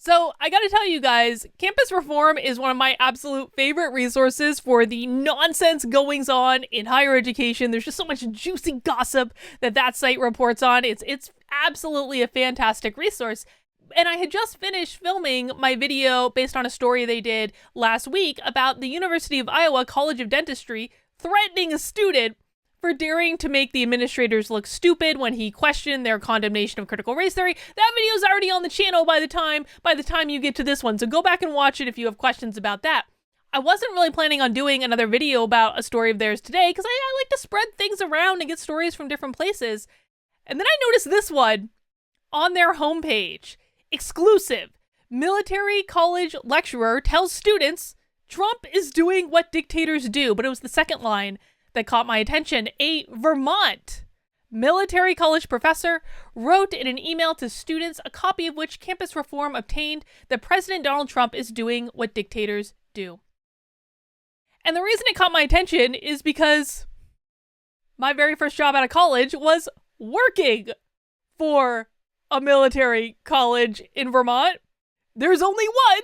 So I gotta tell you guys, campus reform is one of my absolute favorite resources for the nonsense goings on in higher education. There's just so much juicy gossip that site reports on. It's absolutely a fantastic resource. And I had just finished filming my video based on a story they did last week about the University of Iowa College of Dentistry threatening a student for daring to make the administrators look stupid when he questioned their condemnation of critical race theory. That video's already on the channel by the time you get to this one, so go back and watch it if you have questions about that. I wasn't really planning on doing another video about a story of theirs today, because I like to spread things around and get stories from different places. And then I noticed this one on their homepage. Exclusive. Military college lecturer tells students Trump is doing what dictators do, but it was the second line that caught my attention. A Vermont military college professor wrote in an email to students, a copy of which campus reform obtained, that President Donald Trump is doing what dictators do. And the reason it caught my attention is because my very first job out of college was working for a military college in Vermont. There's only one.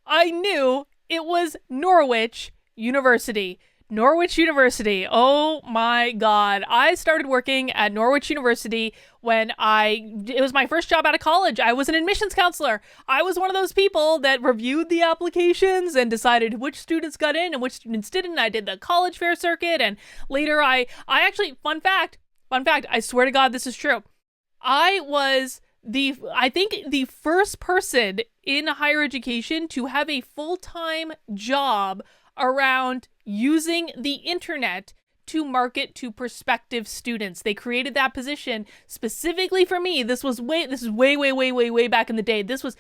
I knew it was Norwich University. Norwich University. Oh my God. I started working at Norwich University when it was my first job out of college. I was an admissions counselor. I was one of those people that reviewed the applications and decided which students got in and which students didn't. I did the college fair circuit, and later I actually, fun fact, I swear to God this is true. I was I think the first person in higher education to have a full-time job around using the internet to market to prospective students. They created that position specifically for me. This is way back in the day. This was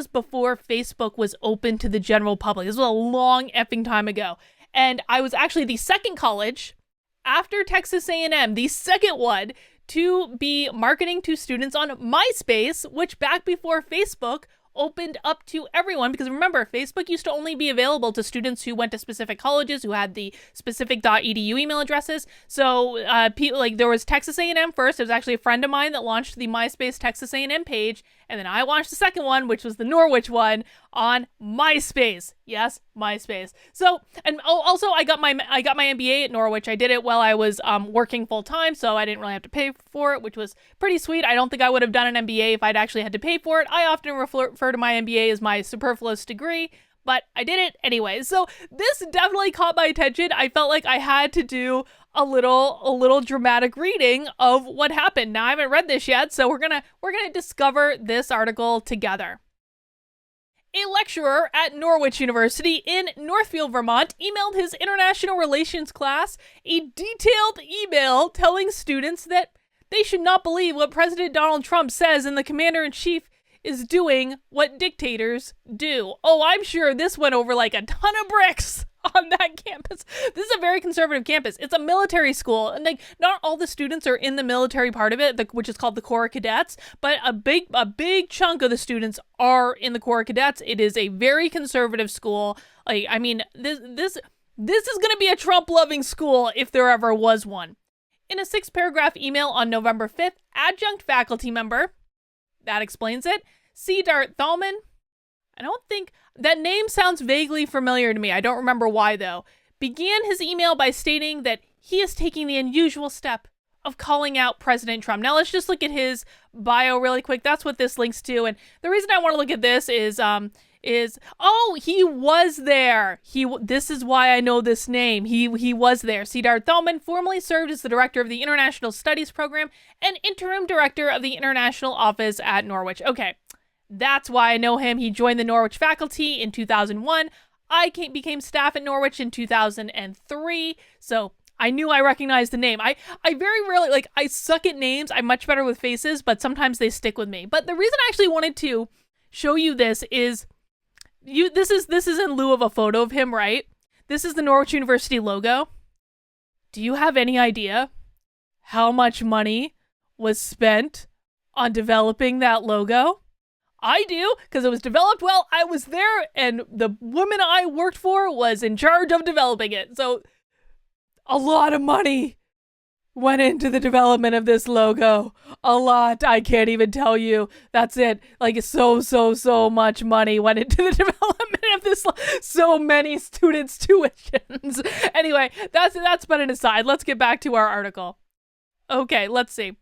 before Facebook was open to the general public. This was a long effing time ago. And I was actually the second college after Texas A&M, the second one to be marketing to students on MySpace, which back before Facebook opened up to everyone, because remember, Facebook used to only be available to students who went to specific colleges, who had the specific .edu email addresses. So there was Texas A&M first. It was actually a friend of mine that launched the MySpace Texas A&M page, and then I launched the second one, which was the Norwich one, on MySpace. Yes, MySpace. So, and also I got my MBA at Norwich. I did it while I was working full time, so I didn't really have to pay for it, which was pretty sweet. I don't think I would have done an MBA if I'd actually had to pay for it. I often refer to my MBA as my superfluous degree, but I did it anyway. So this definitely caught my attention. I felt like I had to do a little dramatic reading of what happened. Now I haven't read this yet, so we're gonna discover this article together. A lecturer at Norwich University in Northfield, Vermont, emailed his international relations class a detailed email telling students that they should not believe what President Donald Trump says, and the commander-in-chief is doing what dictators do. Oh, I'm sure this went over like a ton of bricks on that campus. This is a very conservative campus. It's a military school, and like not all the students are in the military part of it, which is called the Corps of Cadets, but a big chunk of the students are in the Corps of Cadets. It is a very conservative school. Like, I mean, this is going to be a Trump-loving school if there ever was one. In a 6-paragraph email on November 5th, adjunct faculty member, that explains it, C. Dart Thalman, I don't think that name sounds vaguely familiar to me. I don't remember why, though. Began his email by stating that he is taking the unusual step of calling out President Trump. Now, let's just look at his bio really quick. That's what this links to. And the reason I want to look at this is he was there. This is why I know this name. He was there. Cedar Thalman formerly served as the director of the International Studies Program and interim director of the International Office at Norwich. Okay. That's why I know him. He joined the Norwich faculty in 2001. I became staff at Norwich in 2003. So I knew I recognized the name. I very rarely, I suck at names. I'm much better with faces, but sometimes they stick with me. But the reason I actually wanted to show you this is, this is in lieu of a photo of him, right? This is the Norwich University logo. Do you have any idea how much money was spent on developing that logo? I do, because it was developed while I was there, and the woman I worked for was in charge of developing it. So, a lot of money went into the development of this logo. A lot. I can't even tell you. That's it. Like so much money went into the development of this. So many students' tuitions. Anyway, that's been an aside. Let's get back to our article. Okay, let's see.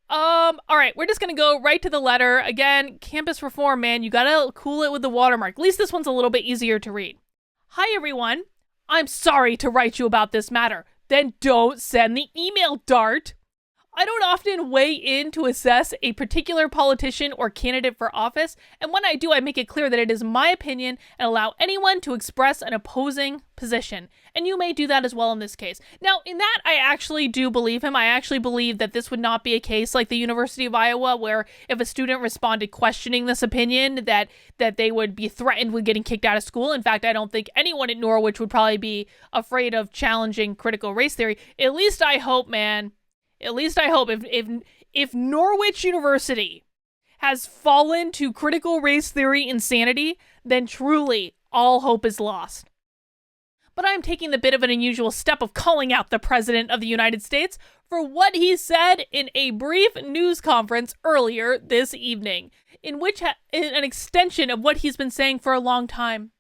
All right, we're just gonna go right to the letter. Again, campus reform, man, you gotta cool it with the watermark. At least this one's a little bit easier to read. Hi, everyone. I'm sorry to write you about this matter. Then don't send the email, Dart. I don't often weigh in to assess a particular politician or candidate for office, and when I do, I make it clear that it is my opinion and allow anyone to express an opposing position. And you may do that as well in this case. Now, in that, I actually do believe him. I actually believe that this would not be a case like the University of Iowa, where if a student responded questioning this opinion, that they would be threatened with getting kicked out of school. In fact, I don't think anyone at Norwich would probably be afraid of challenging critical race theory. At least I hope, man. At least I hope if Norwich University has fallen to critical race theory insanity, then truly all hope is lost. But I'm taking the bit of an unusual step of calling out the President of the United States for what he said in a brief news conference earlier this evening, in which an extension of what he's been saying for a long time,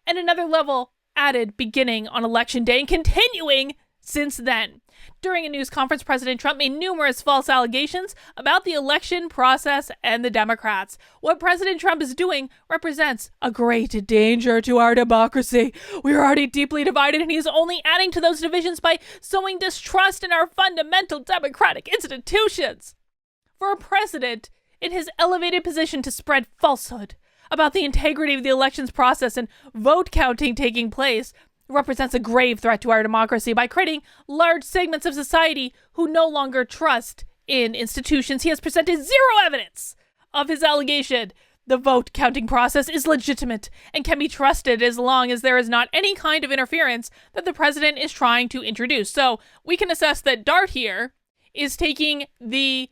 and another level added beginning on Election Day and continuing since then. During a news conference, President Trump made numerous false allegations about the election process and the Democrats. What President Trump is doing represents a great danger to our democracy. We are already deeply divided, and he's only adding to those divisions by sowing distrust in our fundamental democratic institutions. For a president in his elevated position to spread falsehood about the integrity of the elections process and vote counting taking place represents a grave threat to our democracy by creating large segments of society who no longer trust in institutions. He has presented zero evidence of his allegation. The vote counting process is legitimate and can be trusted as long as there is not any kind of interference that the president is trying to introduce. So we can assess that Dart here is taking the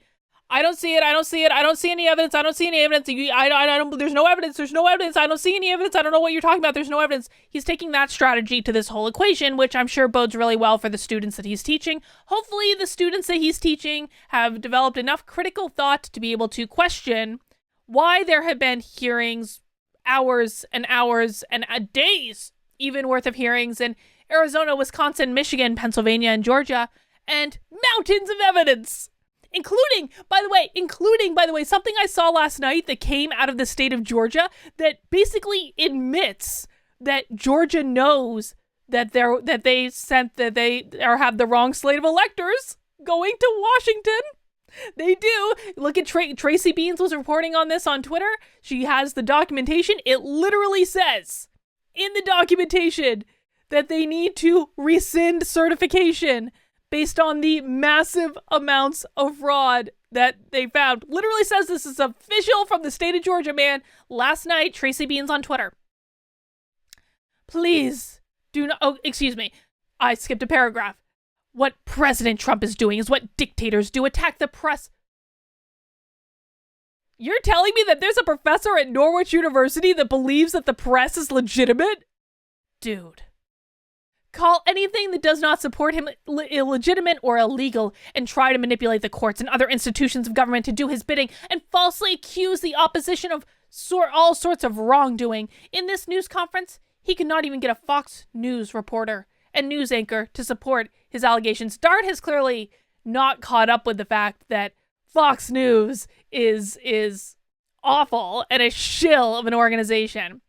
I don't see it. I don't see it. I don't see any evidence. I don't see any evidence. I don't, there's no evidence. There's no evidence. I don't see any evidence. I don't know what you're talking about. There's no evidence. He's taking that strategy to this whole equation, which I'm sure bodes really well for the students that he's teaching. Hopefully the students that he's teaching have developed enough critical thought to be able to question why there have been hearings, hours and hours and days even worth of hearings in Arizona, Wisconsin, Michigan, Pennsylvania, and Georgia, and mountains of evidence. Including, by the way, something I saw last night that came out of the state of Georgia that basically admits that Georgia knows that they have the wrong slate of electors going to Washington. They do. Look at Tracy Beans was reporting on this on Twitter. She has the documentation. It literally says in the documentation that they need to rescind certification based on the massive amounts of fraud that they found. Literally says this is official from the state of Georgia, man. Last night, Tracy Beans on Twitter. Please do not... Oh, excuse me. I skipped a paragraph. What President Trump is doing is what dictators do. Attack the press. You're telling me that there's a professor at Norwich University that believes that the press is legitimate? Dude. Call anything that does not support him illegitimate or illegal and try to manipulate the courts and other institutions of government to do his bidding and falsely accuse the opposition of all sorts of wrongdoing. In this news conference, he could not even get a Fox News reporter and news anchor to support his allegations. Dart has clearly not caught up with the fact that Fox News is awful and a shill of an organization.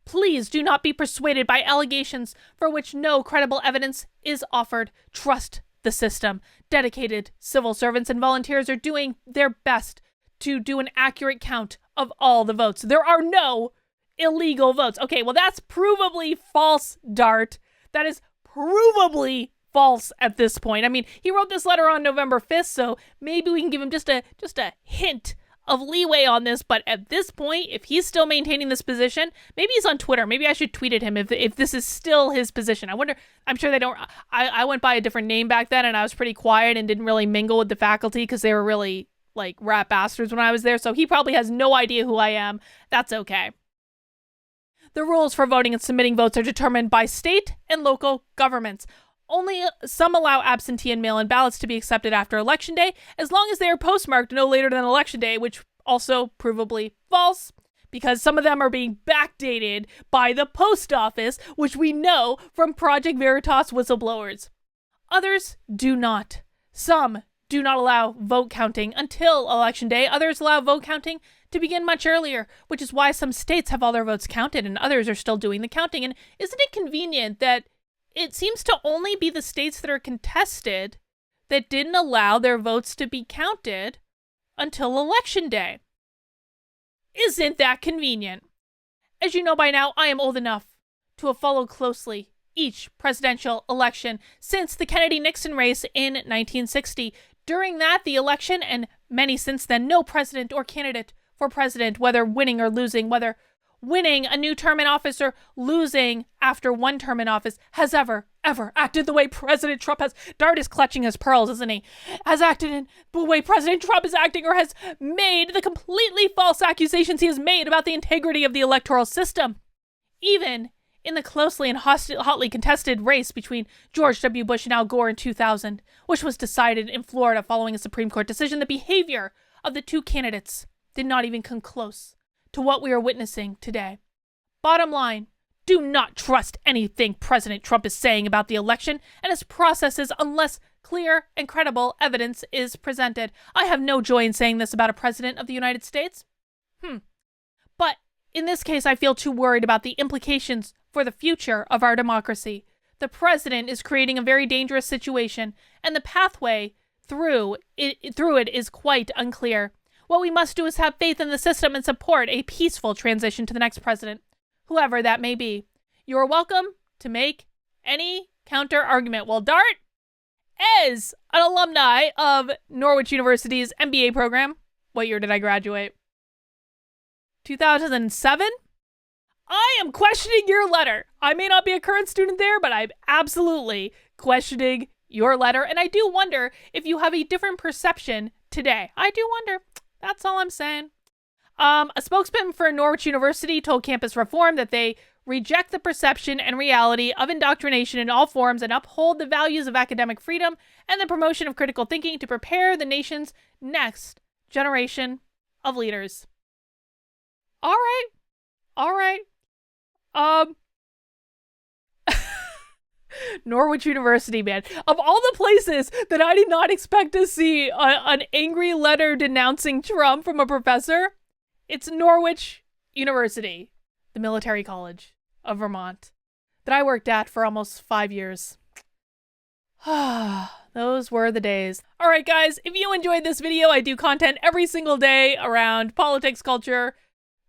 Please do not be persuaded by allegations for which no credible evidence is offered. Trust the system. Dedicated civil servants and volunteers are doing their best to do an accurate count of all the votes. There are no illegal votes. Okay, well, that's provably false, Dart. That is provably false at this point. I mean, he wrote this letter on November 5th, so maybe we can give him just a hint of leeway on this, but at this point, if he's still maintaining this position, maybe he's on Twitter. Maybe I should tweet at him if this is still his position. I wonder, I'm sure they don't, I went by a different name back then and I was pretty quiet and didn't really mingle with the faculty because they were really like rat bastards when I was there, so he probably has no idea who I am. That's okay. The rules for voting and submitting votes are determined by state and local governments. Only some allow absentee and mail-in ballots to be accepted after Election Day, as long as they are postmarked no later than Election Day, which also provably false, because some of them are being backdated by the post office, which we know from Project Veritas whistleblowers. Others do not. Some do not allow vote counting until Election Day. Others allow vote counting to begin much earlier, which is why some states have all their votes counted and others are still doing the counting. And isn't it convenient that it seems to only be the states that are contested that didn't allow their votes to be counted until Election Day? Isn't that convenient? As you know by now, I am old enough to have followed closely each presidential election since the Kennedy-Nixon race in 1960. During that, the election, and many since then, no president or candidate for president, whether winning or losing, whether winning a new term in office or losing after one term in office, has ever acted the way President Trump has. Dart is clutching his pearls, isn't he? Has acted in the way President Trump is acting, or has made the completely false accusations he has made about the integrity of the electoral system. Even in the closely and hotly contested race between George W. Bush and Al Gore in 2000, which was decided in Florida following a Supreme Court decision, the behavior of the two candidates did not even come close to what we are witnessing today. Bottom line, do not trust anything President Trump is saying about the election and its processes unless clear and credible evidence is presented. I have no joy in saying this about a president of the United States. But in this case, I feel too worried about the implications for the future of our democracy. The president is creating a very dangerous situation, and the pathway through it is quite unclear. What we must do is have faith in the system and support a peaceful transition to the next president, whoever that may be. You are welcome to make any counter argument. Well, Dart, as an alumni of Norwich University's MBA program, what year did I graduate? 2007? I am questioning your letter. I may not be a current student there, but I'm absolutely questioning your letter. And I do wonder if you have a different perception today. I do wonder. That's all I'm saying. A spokesman for Norwich University told Campus Reform that they reject the perception and reality of indoctrination in all forms and uphold the values of academic freedom and the promotion of critical thinking to prepare the nation's next generation of leaders. All right. Norwich University, man. Of all the places that I did not expect to see an angry letter denouncing Trump from a professor, it's Norwich University, the military college of Vermont, that I worked at for almost 5 years. Those were the days. All right, guys, if you enjoyed this video, I do content every single day around politics, culture,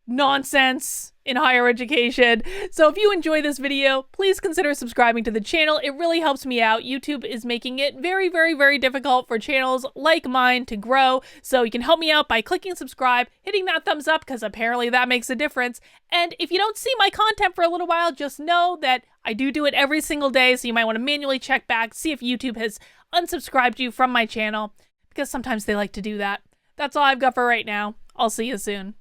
nonsense in higher education. So if you enjoy this video, please consider subscribing to the channel. It really helps me out. YouTube is making it very, very, very difficult for channels like mine to grow. So you can help me out by clicking subscribe, hitting that thumbs up, because apparently that makes a difference. And if you don't see my content for a little while, just know that I do it every single day. So you might want to manually check back, see if YouTube has unsubscribed you from my channel, because sometimes they like to do that. That's all I've got for right now. I'll see you soon.